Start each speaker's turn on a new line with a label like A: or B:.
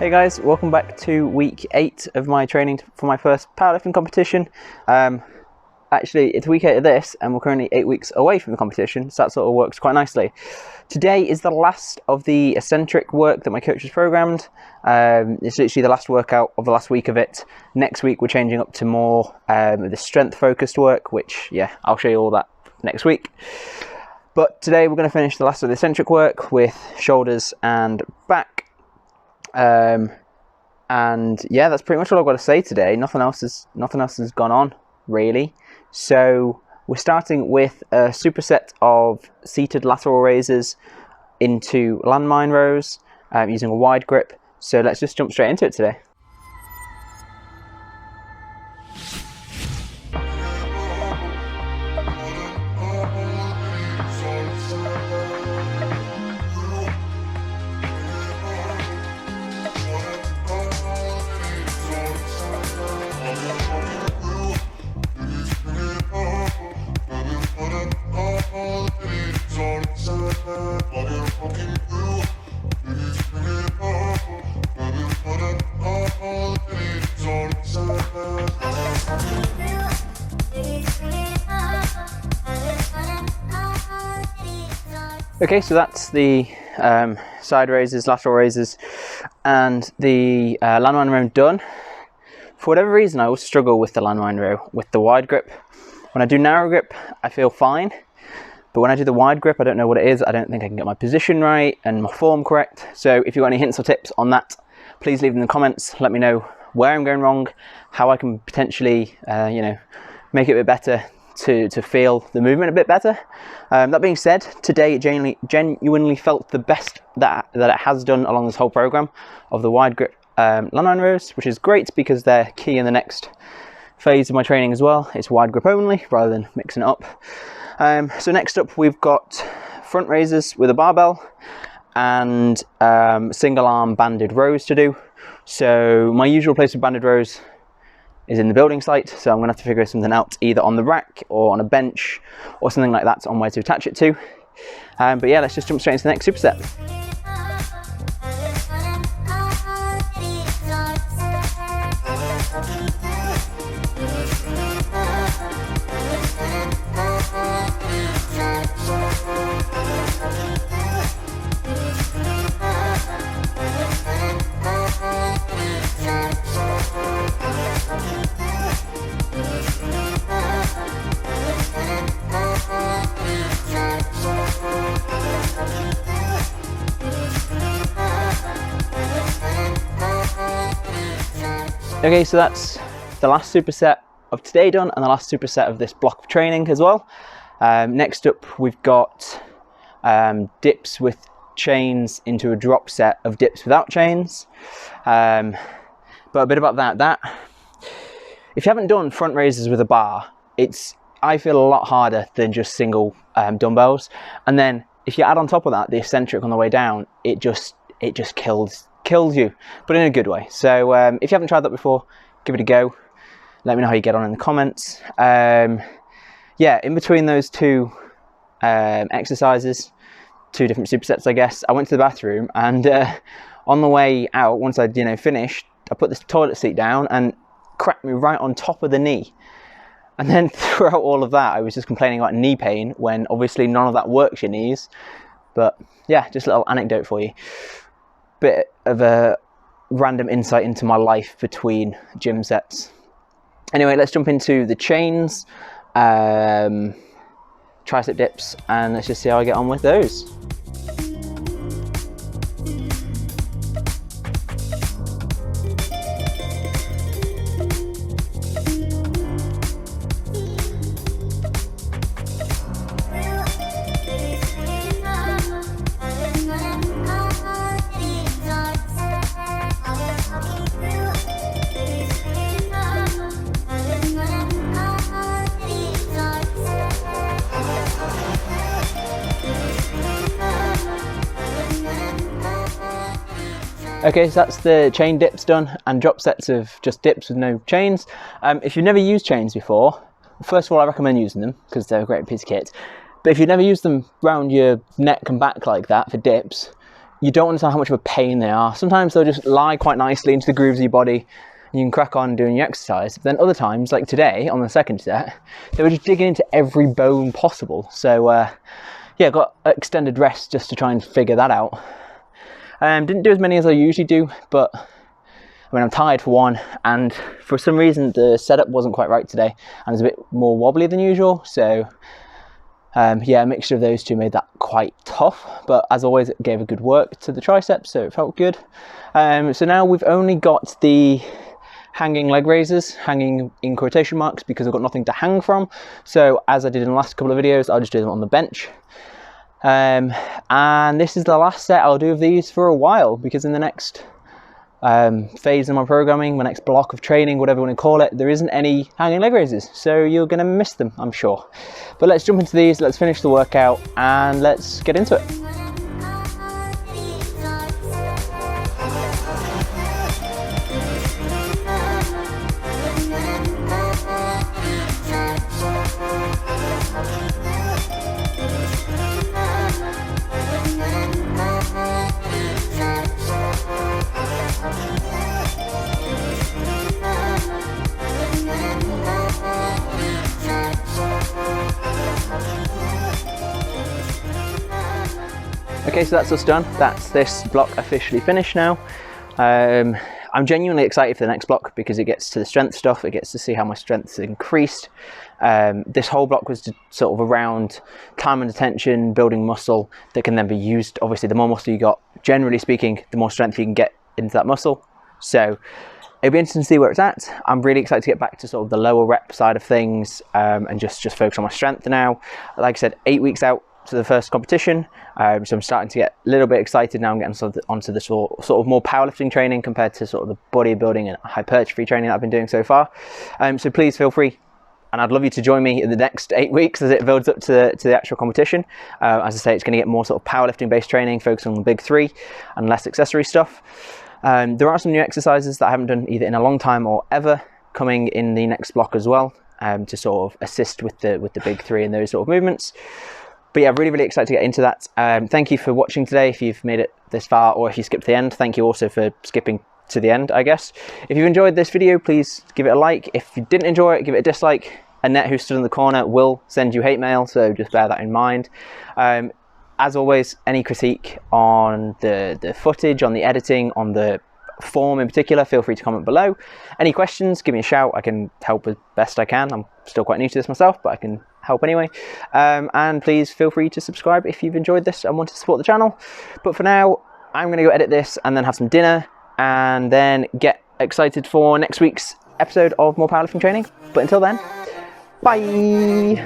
A: Hey guys, welcome back to week 8 of my training for my first powerlifting competition. Actually, it's week 8 of this, and we're currently 8 weeks away from the competition, so that sort of works quite nicely. Today is the last of the eccentric work that my coach has programmed. It's literally the last workout of the last week of it. Next week we're changing up to more the strength focused work, which, yeah, I'll show you all that next week. But today we're going to finish the last of the eccentric work with shoulders and back. And yeah, that's pretty much all I've got to say today. Nothing else has gone on really. So we're starting with a superset of seated lateral raises into landmine rows using a wide grip. So let's just jump straight into it today. Okay, so that's the side raises, lateral raises, and the landmine row done. For whatever reason, I always struggle with the landmine row with the wide grip. When I do narrow grip, I feel fine, but when I do the wide grip, I don't know what it is. I don't think I can get my position right and my form correct. So if you've got any hints or tips on that, please leave them in the comments. Let me know where I'm going wrong, how I can potentially, make it a bit better to feel the movement a bit better. That being said, today it genuinely felt the best that it has done along this whole program of the wide grip landmine rows, which is great because they're key in the next phase of my training as well. It's wide grip only rather than mixing it up. So next up we've got front raises with a barbell and single arm banded rows to do. So my usual place for banded rows is in the building site, so I'm going to have to figure something out either on the rack or on a bench or something like that on where to attach it to. But yeah, let's just jump straight into the next superset. Okay, so that's the last superset of today done and the last superset of this block of training as well. Next up we've got dips with chains into a drop set of dips without chains. But a bit about that, if you haven't done front raises with a bar, I feel a lot harder than just single dumbbells. And then if you add on top of that the eccentric on the way down, it just kills you, but in a good way. So if you haven't tried that before, give it a go. Let me know how you get on in the comments. Yeah, in between those two exercises, two different supersets, I guess, I went to the bathroom, and on the way out, once I'd finished, I put this toilet seat down and cracked me right on top of the knee. And then throughout all of that, I was just complaining about knee pain when obviously none of that works your knees. But yeah, just a little anecdote for you. Bit of a random insight into my life between gym sets. Anyway, let's jump into the chains, tricep dips, and let's just see how I get on with those. Okay, so that's the chain dips done and drop sets of just dips with no chains. If you've never used chains before, first of all I recommend using them because they're a great piece of kit. But if you've never used them round your neck and back like that for dips, you don't understand how much of a pain they are. Sometimes they'll just lie quite nicely into the grooves of your body and you can crack on doing your exercise. But then other times, like today on the second set, they were just digging into every bone possible. So yeah, got extended rest just to try and figure that out. Didn't do as many as I usually do, but I mean, I'm tired for one, and for some reason the setup wasn't quite right today and it's a bit more wobbly than usual. So yeah, a mixture of those two made that quite tough, but as always it gave a good work to the triceps, so it felt good. So now we've only got the hanging leg raises, hanging in quotation marks because I've got nothing to hang from. So as I did in the last couple of videos, I'll just do them on the bench. And this is the last set I'll do of these for a while, because in the next phase of my programming, my next block of training, whatever you want to call it, there isn't any hanging leg raises, so you're going to miss them, I'm sure. But let's jump into these, let's finish the workout and let's get into it. Okay, so that's us done. That's this block officially finished now. I'm genuinely excited for the next block because it gets to the strength stuff. It gets to see how my strength's increased. This whole block was sort of around time and attention, building muscle that can then be used. Obviously, the more muscle you got, generally speaking, the more strength you can get into that muscle. So it'll be interesting to see where it's at. I'm really excited to get back to sort of the lower rep side of things and just focus on my strength now. Like I said, 8 weeks out to the first competition, so I'm starting to get a little bit excited now. I'm getting onto the sort of more powerlifting training compared to sort of the bodybuilding and hypertrophy training that I've been doing so far. So please feel free, and I'd love you to join me in the next 8 weeks as it builds up to the actual competition. As I say, it's going to get more sort of powerlifting based training, focusing on the big three and less accessory stuff. There are some new exercises that I haven't done either in a long time or ever coming in the next block as well, to sort of assist with the big three and those sort of movements. But yeah, really, really excited to get into that. Thank you for watching today. If you've made it this far, or if you skipped to the end, thank you also for skipping to the end, I guess. If you've enjoyed this video, please give it a like. If you didn't enjoy it, give it a dislike. Annette, who stood in the corner, will send you hate mail, so just bear that in mind. As always, any critique on the footage, on the editing, on the form in particular, feel free to comment below. Any questions, give me a shout. I can help as best I can. I'm still quite new to this myself, but I can help anyway. And please feel free to subscribe if you've enjoyed this and want to support the channel. But for now, I'm going to go edit this and then have some dinner and then get excited for next week's episode of More Powerlifting Training. But until then, bye!